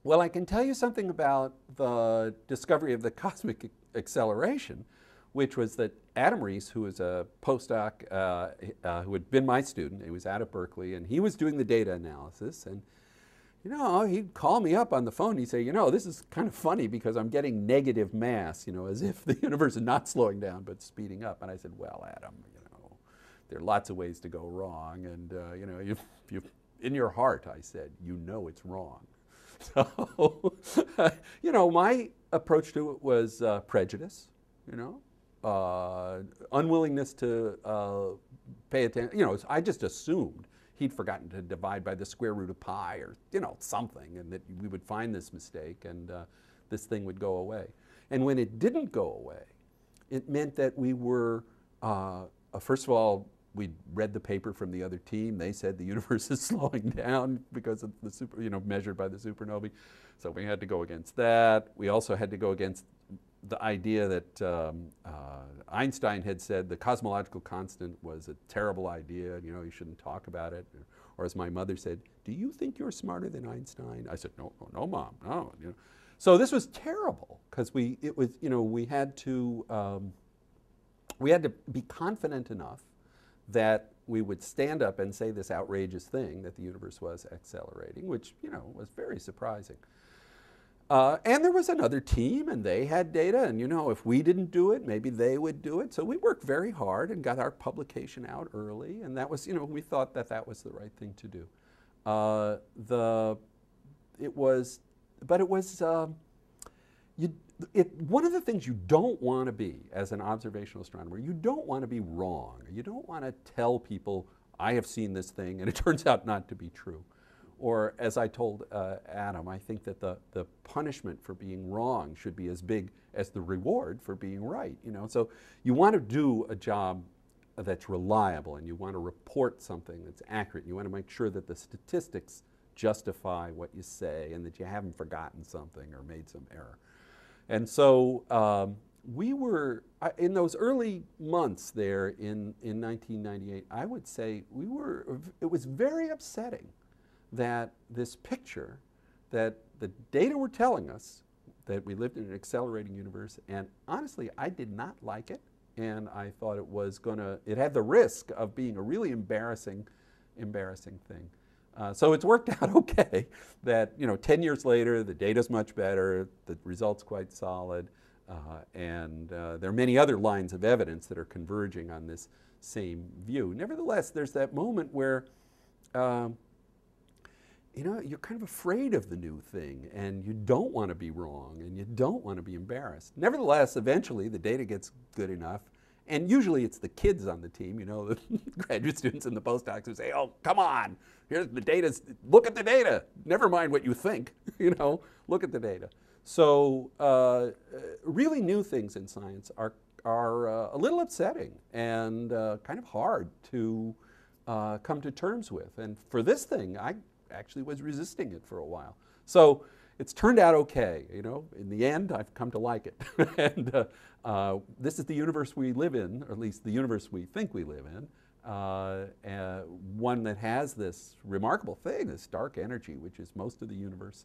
Well, I can tell you something about the discovery of the cosmic acceleration, which was that Adam Rees, who was a postdoc who had been my student, he was out of Berkeley, and he was doing the data analysis. And he'd call me up on the phone. He'd say, this is kind of funny because I'm getting negative mass, as if the universe is not slowing down but speeding up. And I said, well, Adam, there are lots of ways to go wrong. And, in your heart, I said, it's wrong. So, my approach to it was prejudice, unwillingness to pay attention. I just assumed he'd forgotten to divide by the square root of pi or, something, and that we would find this mistake and this thing would go away. And when it didn't go away, it meant that we were, first of all, we read the paper from the other team. They said the universe is slowing down because of the measured by the supernovae. So we had to go against that. We also had to go against the idea that Einstein had said the cosmological constant was a terrible idea. You shouldn't talk about it. Or as my mother said, do you think you're smarter than Einstein? I said, no, Mom, no. So this was terrible because we had to be confident enough that we would stand up and say this outrageous thing that the universe was accelerating, which was very surprising. And there was another team, and they had data, and if we didn't do it, maybe they would do it. So we worked very hard and got our publication out early, and that was, we thought that was the right thing to do. One of the things you don't want to be as an observational astronomer, you don't want to be wrong. You don't want to tell people, I have seen this thing, and it turns out not to be true. Or as I told Adam, I think that the punishment for being wrong should be as big as the reward for being right. So you want to do a job that's reliable, and you want to report something that's accurate. You want to make sure that the statistics justify what you say and that you haven't forgotten something or made some error. And so we were, in those early months there in 1998, I would say it was very upsetting that this picture, that the data were telling us that we lived in an accelerating universe, and honestly, I did not like it, and I thought it had the risk of being a really embarrassing thing. So it's worked out okay that 10 years later the data's much better, the results quite solid, and there are many other lines of evidence that are converging on this same view. Nevertheless, there's that moment where you're kind of afraid of the new thing, and you don't want to be wrong, and you don't want to be embarrassed. Nevertheless, eventually the data gets good enough, and usually it's the kids on the team, the graduate students and the postdocs who say, oh, come on, here's the data, look at the data, never mind what you think, look at the data. So really new things in science are a little upsetting and kind of hard to come to terms with. And for this thing, I actually was resisting it for a while. So it's turned out okay. In the end, I've come to like it. And this is the universe we live in, or at least the universe we think we live in. One that has this remarkable thing, this dark energy, which is most of the universe,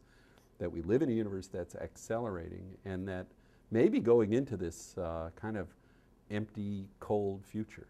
that we live in a universe that's accelerating, and that may be going into this kind of empty, cold future.